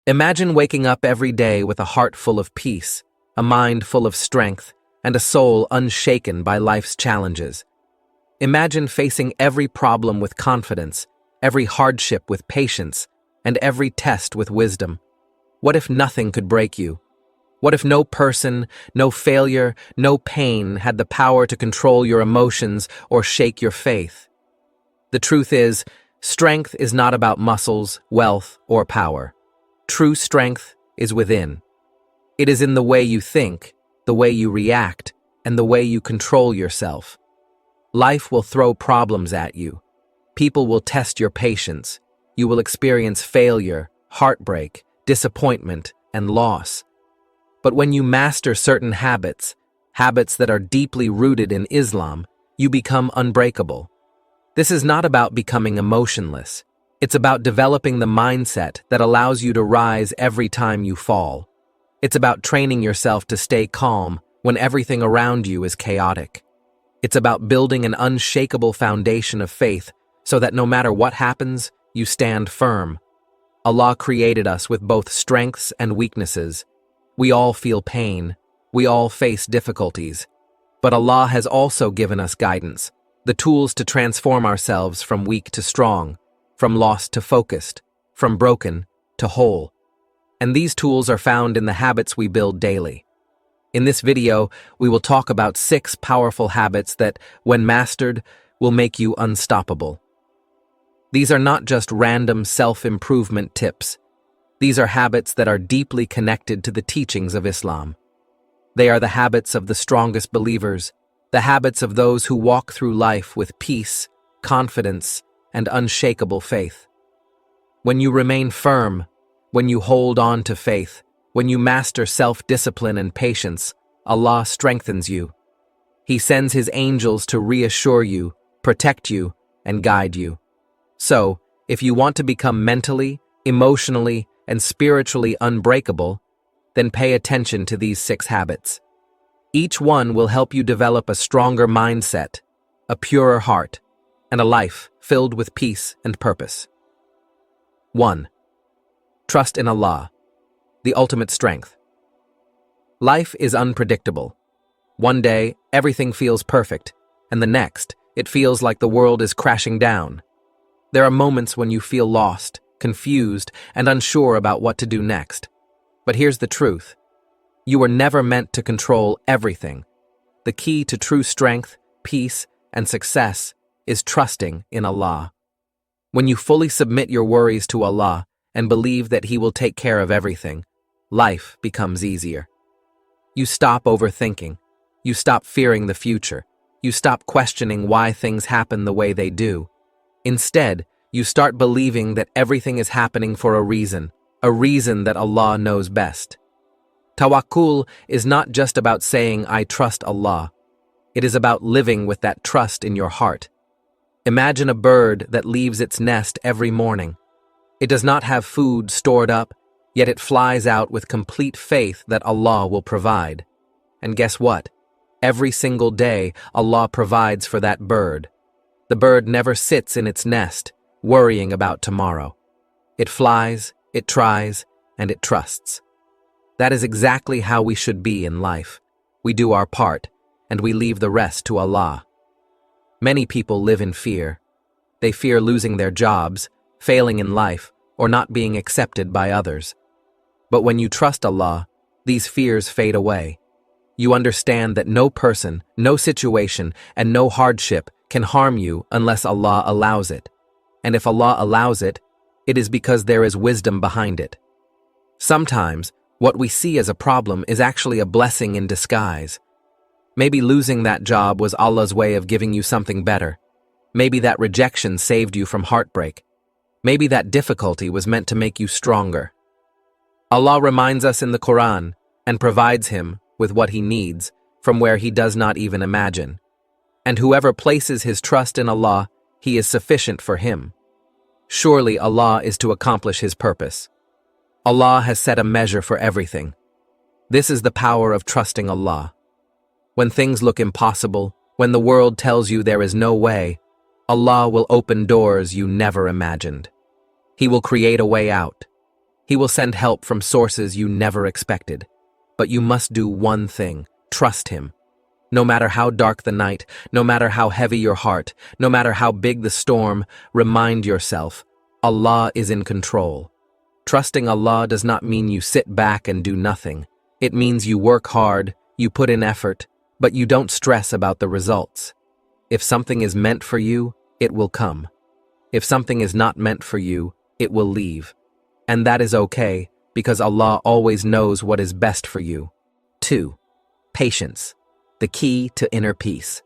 Imagine waking up every day with a heart full of peace, a mind full of strength, and a soul unshaken by life's challenges. Imagine facing every problem with confidence, every hardship with patience, and every test with wisdom. What if nothing could break you? What if no person, no failure, no pain had the power to control your emotions or shake your faith? The truth is, strength is not about muscles, wealth, or power. True strength is within. It is in the way you think, the way you react, and the way you control yourself. Life will throw problems at you. People will test your patience. You will experience failure, heartbreak, disappointment, and loss. But when you master certain habits that are deeply rooted in Islam, you become unbreakable. This is not about becoming emotionless. It's about developing the mindset that allows you to rise every time you fall. It's about training yourself to stay calm when everything around you is chaotic. It's about building an unshakable foundation of faith so that no matter what happens, you stand firm. Allah created us with both strengths and weaknesses. We all feel pain. We all face difficulties. But Allah has also given us guidance, the tools to transform ourselves from weak to strong, from lost to focused, from broken to whole. And these tools are found in the habits we build daily. In this video, we will talk about 6 powerful habits that, when mastered, will make you unstoppable. These are not just random self-improvement tips. These are habits that are deeply connected to the teachings of Islam. They are the habits of the strongest believers, the habits of those who walk through life with peace, confidence, and unshakable faith. When you remain firm, when you hold on to faith, when you master self-discipline and patience, Allah strengthens you. He sends His angels to reassure you, protect you, and guide you. So, if you want to become mentally, emotionally, and spiritually unbreakable, then pay attention to these 6 habits. Each one will help you develop a stronger mindset, a purer heart, and a life filled with peace and purpose. 1. Trust in Allah, the ultimate strength. Life is unpredictable. One day, everything feels perfect, and the next, it feels like the world is crashing down. There are moments when you feel lost, confused, and unsure about what to do next. But here's the truth. You were never meant to control everything. The key to true strength, peace, and success is trusting in Allah. When you fully submit your worries to Allah and believe that He will take care of everything, life becomes easier. You stop overthinking. You stop fearing the future. You stop questioning why things happen the way they do. Instead, you start believing that everything is happening for a reason that Allah knows best. Tawakkul is not just about saying, "I trust Allah." It is about living with that trust in your heart. Imagine a bird that leaves its nest every morning. It does not have food stored up, yet it flies out with complete faith that Allah will provide. And guess what? Every single day, Allah provides for that bird. The bird never sits in its nest, worrying about tomorrow. It flies, it tries, and it trusts. That is exactly how we should be in life. We do our part, and we leave the rest to Allah. Many people live in fear. They fear losing their jobs, failing in life, or not being accepted by others. But when you trust Allah, these fears fade away. You understand that no person, no situation, and no hardship can harm you unless Allah allows it. And if Allah allows it, it is because there is wisdom behind it. Sometimes, what we see as a problem is actually a blessing in disguise. Maybe losing that job was Allah's way of giving you something better. Maybe that rejection saved you from heartbreak. Maybe that difficulty was meant to make you stronger. Allah reminds us in the Quran and provides him with what he needs from where he does not even imagine. And whoever places his trust in Allah, he is sufficient for him. Surely Allah is to accomplish his purpose. Allah has set a measure for everything. This is the power of trusting Allah. When things look impossible, when the world tells you there is no way, Allah will open doors you never imagined. He will create a way out. He will send help from sources you never expected. But you must do one thing: trust Him. No matter how dark the night, no matter how heavy your heart, no matter how big the storm, remind yourself, Allah is in control. Trusting Allah does not mean you sit back and do nothing. It means you work hard, you put in effort, but you don't stress about the results. If something is meant for you, it will come. If something is not meant for you, it will leave. And that is okay, because Allah always knows what is best for you. 2. Patience, the key to inner peace.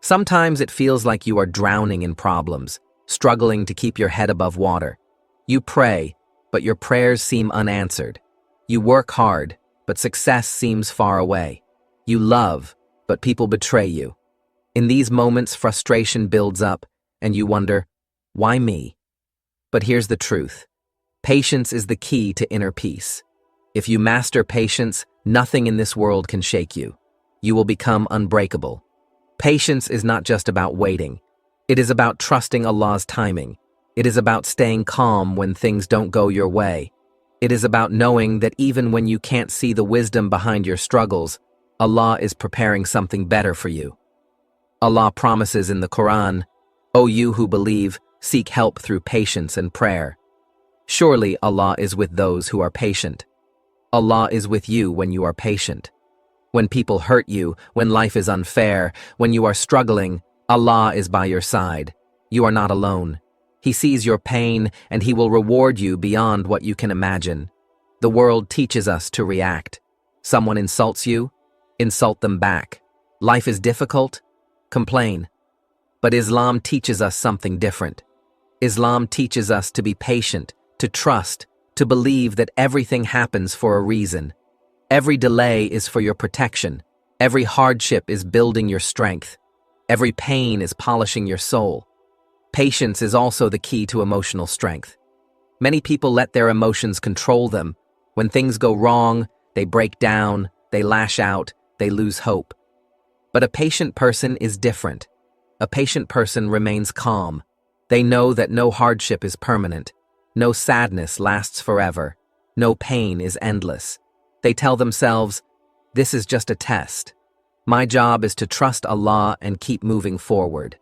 Sometimes it feels like you are drowning in problems, struggling to keep your head above water. You pray, but your prayers seem unanswered. You work hard, but success seems far away. You love, but people betray you. In these moments, frustration builds up, and you wonder, why me? But here's the truth. Patience is the key to inner peace. If you master patience, nothing in this world can shake you. You will become unbreakable. Patience is not just about waiting. It is about trusting Allah's timing. It is about staying calm when things don't go your way. It is about knowing that even when you can't see the wisdom behind your struggles, Allah is preparing something better for you. Allah promises in the Quran, "O you who believe, seek help through patience and prayer." Surely Allah is with those who are patient. Allah is with you when you are patient. When people hurt you, when life is unfair, when you are struggling, Allah is by your side. You are not alone. He sees your pain and He will reward you beyond what you can imagine. The world teaches us to react. Someone insults you, insult them back. Life is difficult, complain. But Islam teaches us something different. Islam teaches us to be patient, to trust, to believe that everything happens for a reason. Every delay is for your protection. Every hardship is building your strength. Every pain is polishing your soul. Patience is also the key to emotional strength. Many people let their emotions control them. When things go wrong, they break down, they lash out, they lose hope. But a patient person is different. A patient person remains calm. They know that no hardship is permanent. No sadness lasts forever. No pain is endless. They tell themselves, "This is just a test. My job is to trust Allah and keep moving forward."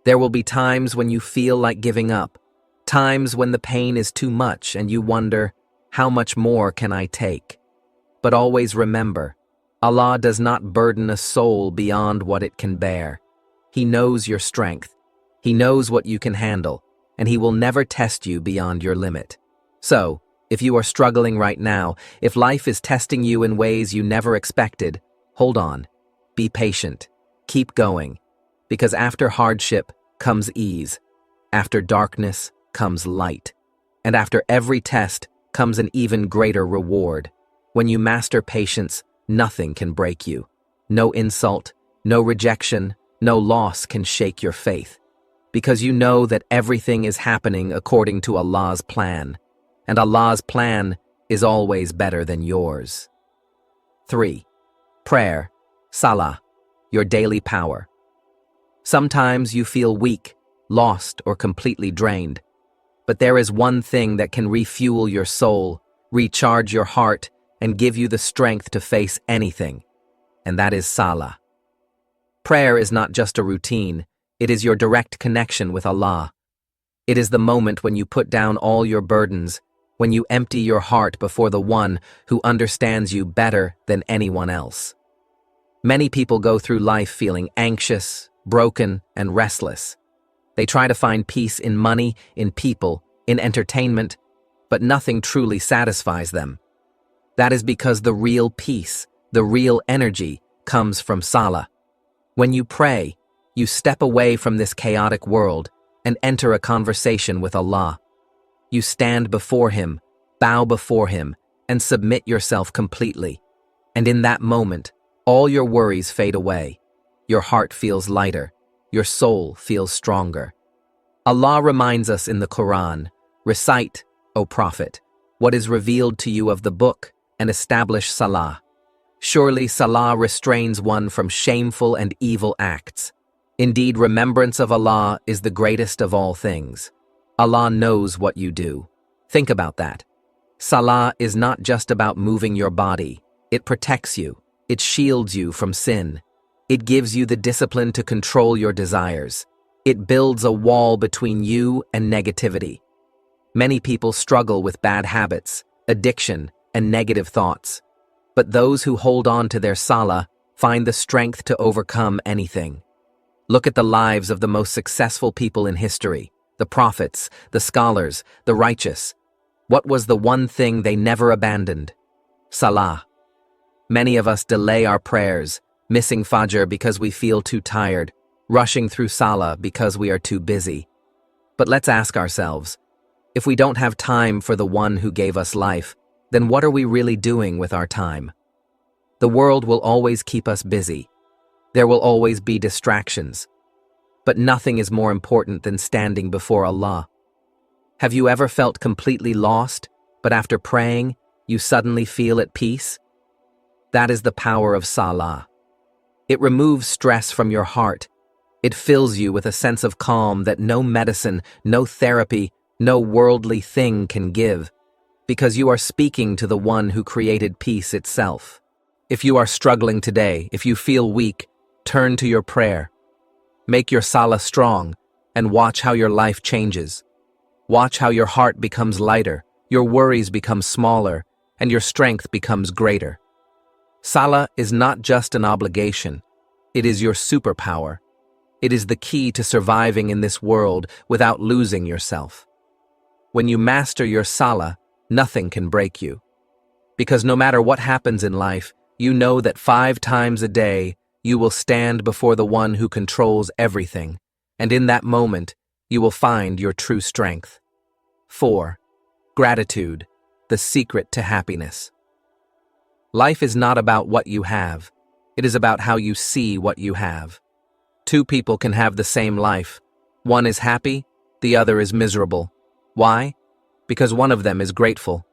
There will be times when you feel like giving up, times when the pain is too much and you wonder, how much more can I take? But always remember, Allah does not burden a soul beyond what it can bear. He knows your strength. He knows what you can handle, and He will never test you beyond your limit. So, if you are struggling right now, if life is testing you in ways you never expected, hold on. Be patient. Keep going. Because after hardship comes ease. After darkness comes light. And after every test comes an even greater reward. When you master patience, nothing can break you. No insult, no rejection, no loss can shake your faith. Because you know that everything is happening according to Allah's plan. And Allah's plan is always better than yours. 3. Prayer, salah, your daily power. Sometimes you feel weak, lost, or completely drained. But there is one thing that can refuel your soul, recharge your heart, and give you the strength to face anything. And that is salah. Prayer is not just a routine, it is your direct connection with Allah. It is the moment when you put down all your burdens, when you empty your heart before the one who understands you better than anyone else. Many people go through life feeling anxious, broken, and restless. They try to find peace in money, in people, in entertainment, but nothing truly satisfies them. That is because the real peace, the real energy, comes from salah. When you pray, you step away from this chaotic world and enter a conversation with Allah. You stand before Him, bow before Him, and submit yourself completely. And in that moment, all your worries fade away. Your heart feels lighter. Your soul feels stronger. Allah reminds us in the Quran, "Recite, O Prophet, what is revealed to you of the book, and establish salah. Surely salah restrains one from shameful and evil acts. Indeed, remembrance of Allah is the greatest of all things." Allah knows what you do. Think about that. Salah is not just about moving your body. It protects you. It shields you from sin. It gives you the discipline to control your desires. It builds a wall between you and negativity. Many people struggle with bad habits, addiction, and negative thoughts. But those who hold on to their salah find the strength to overcome anything. Look at the lives of the most successful people in history, the prophets, the scholars, the righteous. What was the one thing they never abandoned? Salah. Many of us delay our prayers, missing Fajr because we feel too tired, rushing through Salah because we are too busy. But let's ask ourselves, if we don't have time for the one who gave us life, then what are we really doing with our time? The world will always keep us busy. There will always be distractions. But nothing is more important than standing before Allah. Have you ever felt completely lost, but after praying, you suddenly feel at peace? That is the power of Salah. It removes stress from your heart. It fills you with a sense of calm that no medicine, no therapy, no worldly thing can give, because you are speaking to the one who created peace itself. If you are struggling today, if you feel weak, turn to your prayer. Make your Salah strong and watch how your life changes. Watch how your heart becomes lighter, your worries become smaller, and your strength becomes greater. Salah is not just an obligation. It is your superpower. It is the key to surviving in this world without losing yourself. When you master your Salah, nothing can break you. Because no matter what happens in life, you know that 5 times a day, you will stand before the one who controls everything, and in that moment, you will find your true strength. 4. Gratitude, the secret to happiness. Life is not about what you have. It is about how you see what you have. 2 people can have the same life. One is happy, the other is miserable. Why? Because one of them is grateful.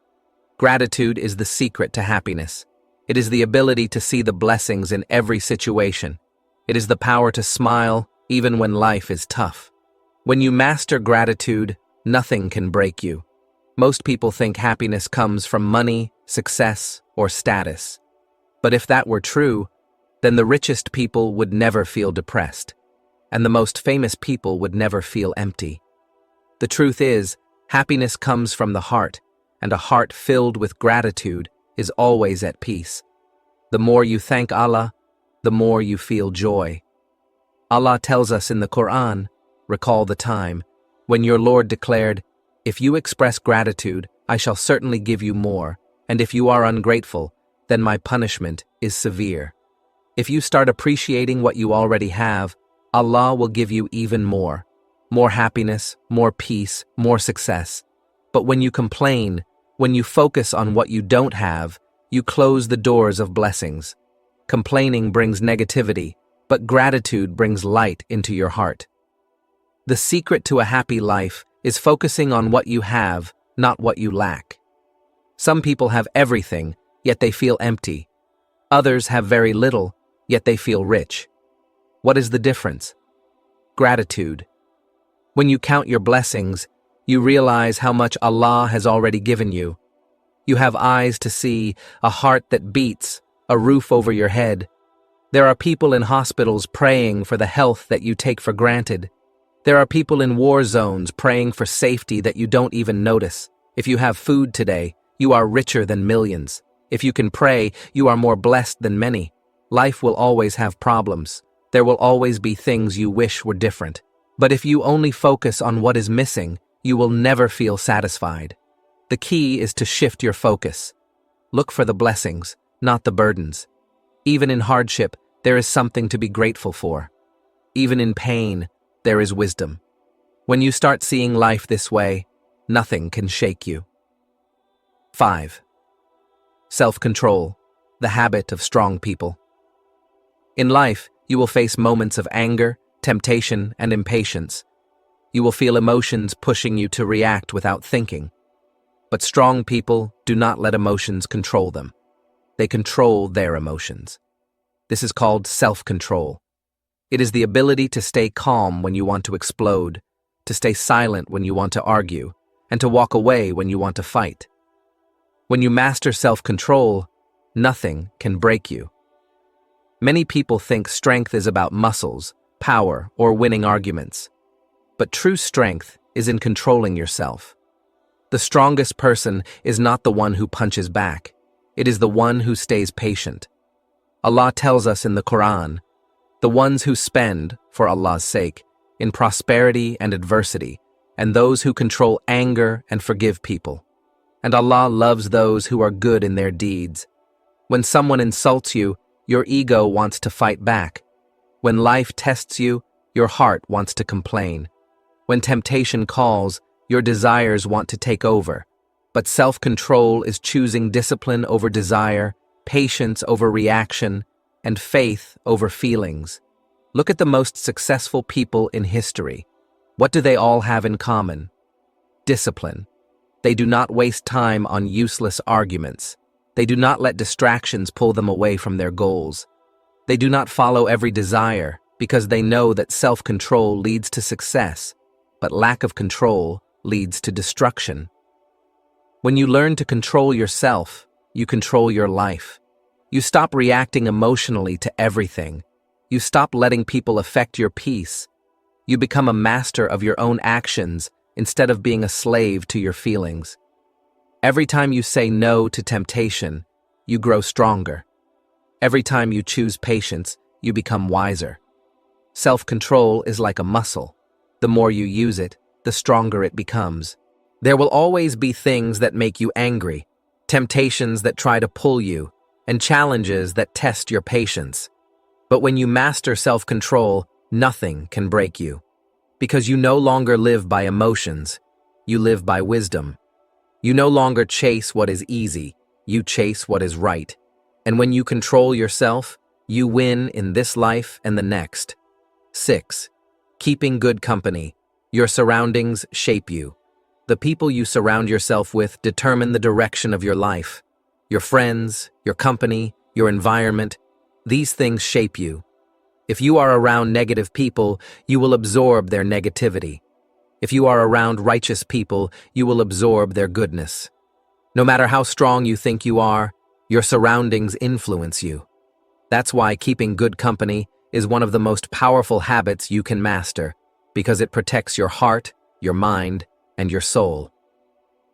Gratitude is the secret to happiness. It is the ability to see the blessings in every situation. It is the power to smile even when life is tough. When you master gratitude, nothing can break you. Most people think happiness comes from money, success, or status. But if that were true, then the richest people would never feel depressed, and the most famous people would never feel empty. The truth is, happiness comes from the heart, and a heart filled with gratitude is always at peace. The more you thank Allah, the more you feel joy. Allah tells us in the Quran, recall the time, when your Lord declared, "If you express gratitude, I shall certainly give you more, and if you are ungrateful, then my punishment is severe." If you start appreciating what you already have, Allah will give you even more. More happiness, more peace, more success. But when you complain, when you focus on what you don't have, you close the doors of blessings. Complaining brings negativity, but gratitude brings light into your heart. The secret to a happy life is focusing on what you have, not what you lack. Some people have everything, yet they feel empty. Others have very little, yet they feel rich. What is the difference? Gratitude. When you count your blessings, you realize how much Allah has already given you. You have eyes to see, a heart that beats, a roof over your head. There are people in hospitals praying for the health that you take for granted. There are people in war zones praying for safety that you don't even notice. If you have food today, you are richer than millions. If you can pray, you are more blessed than many. Life will always have problems. There will always be things you wish were different. But if you only focus on what is missing, you will never feel satisfied. The key is to shift your focus. Look for the blessings, not the burdens. Even in hardship, there is something to be grateful for. Even in pain, there is wisdom. When you start seeing life this way, nothing can shake you. 5. Self-control, the habit of strong people. In life, you will face moments of anger, temptation, and impatience. You will feel emotions pushing you to react without thinking. But strong people do not let emotions control them. They control their emotions. This is called self-control. It is the ability to stay calm when you want to explode, to stay silent when you want to argue, and to walk away when you want to fight. When you master self-control, nothing can break you. Many people think strength is about muscles, power, or winning arguments. But true strength is in controlling yourself. The strongest person is not the one who punches back. It is the one who stays patient. Allah tells us in the Quran, the ones who spend, for Allah's sake, in prosperity and adversity, and those who control anger and forgive people. And Allah loves those who are good in their deeds. When someone insults you, your ego wants to fight back. When life tests you, your heart wants to complain. When temptation calls, your desires want to take over. But self-control is choosing discipline over desire, patience over reaction, and faith over feelings. Look at the most successful people in history. What do they all have in common? Discipline. They do not waste time on useless arguments. They do not let distractions pull them away from their goals. They do not follow every desire because they know that self-control leads to success, but lack of control leads to destruction. When you learn to control yourself, you control your life. You stop reacting emotionally to everything. You stop letting people affect your peace. You become a master of your own actions instead of being a slave to your feelings. Every time you say no to temptation, you grow stronger. Every time you choose patience, you become wiser. Self-control is like a muscle. The more you use it, the stronger it becomes. There will always be things that make you angry, temptations that try to pull you, and challenges that test your patience. But when you master self-control, nothing can break you. Because you no longer live by emotions, you live by wisdom. You no longer chase what is easy, you chase what is right. And when you control yourself, you win in this life and the next. 6. Keeping good company. Your surroundings shape you. The people you surround yourself with determine the direction of your life. Your friends, your company, your environment, these things shape you. If you are around negative people, you will absorb their negativity. If you are around righteous people, you will absorb their goodness. No matter how strong you think you are, your surroundings influence you. That's why keeping good company is one of the most powerful habits you can master, because it protects your heart, your mind, and your soul.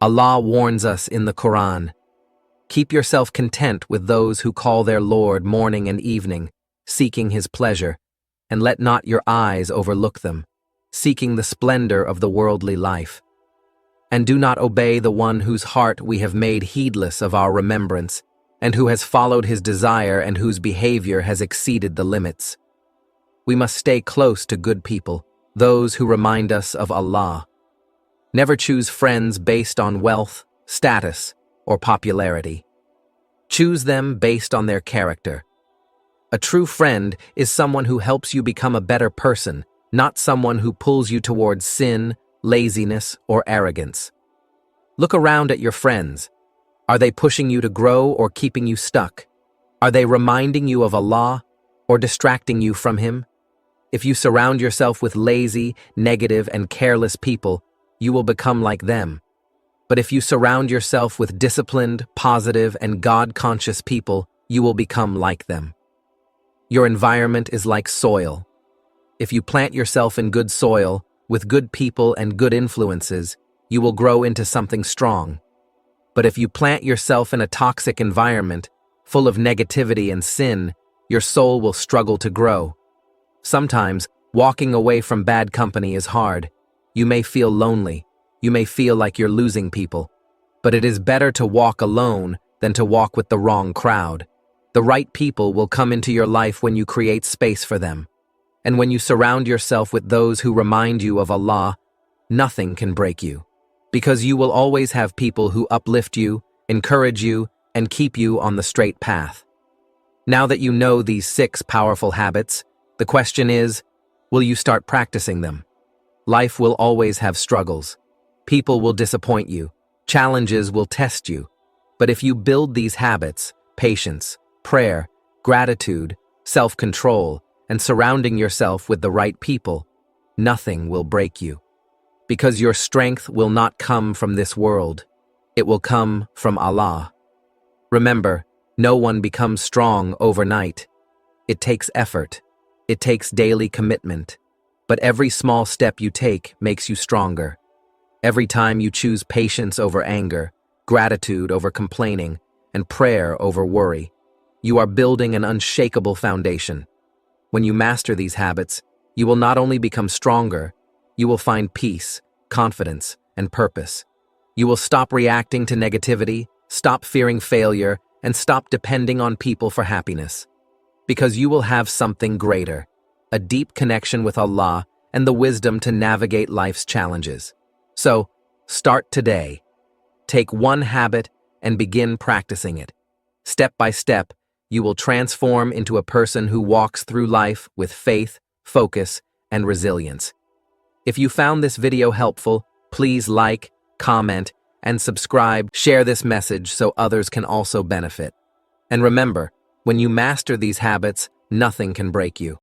Allah warns us in the Quran, "Keep yourself content with those who call their Lord morning and evening, seeking His pleasure, and let not your eyes overlook them, seeking the splendor of the worldly life. And do not obey the one whose heart we have made heedless of our remembrance, and who has followed his desire and whose behavior has exceeded the limits." We must stay close to good people, those who remind us of Allah. Never choose friends based on wealth, status, or popularity. Choose them based on their character. A true friend is someone who helps you become a better person, not someone who pulls you towards sin, laziness, or arrogance. Look around at your friends. Are they pushing you to grow or keeping you stuck? Are they reminding you of Allah or distracting you from Him? If you surround yourself with lazy, negative, and careless people, you will become like them. But if you surround yourself with disciplined, positive, and God-conscious people, you will become like them. Your environment is like soil. If you plant yourself in good soil, with good people and good influences, you will grow into something strong. But if you plant yourself in a toxic environment, full of negativity and sin, your soul will struggle to grow. Sometimes, walking away from bad company is hard. You may feel lonely. You may feel like you're losing people. But it is better to walk alone than to walk with the wrong crowd. The right people will come into your life when you create space for them. And when you surround yourself with those who remind you of Allah, nothing can break you. Because you will always have people who uplift you, encourage you, and keep you on the straight path. Now that you know these 6 powerful habits, the question is, will you start practicing them? Life will always have struggles. People will disappoint you. Challenges will test you. But if you build these habits, patience, prayer, gratitude, self-control, and surrounding yourself with the right people, nothing will break you. Because your strength will not come from this world. It will come from Allah. Remember, no one becomes strong overnight. It takes effort. It takes daily commitment. But every small step you take makes you stronger. Every time you choose patience over anger, gratitude over complaining, and prayer over worry, you are building an unshakable foundation. When you master these habits, you will not only become stronger, you will find peace, confidence, and purpose. You will stop reacting to negativity, stop fearing failure, and stop depending on people for happiness. Because you will have something greater, a deep connection with Allah and the wisdom to navigate life's challenges. So, start today. Take one habit and begin practicing it. Step by step, you will transform into a person who walks through life with faith, focus, and resilience. If you found this video helpful, please like, comment, and subscribe. Share this message so others can also benefit. And remember, when you master these habits, nothing can break you.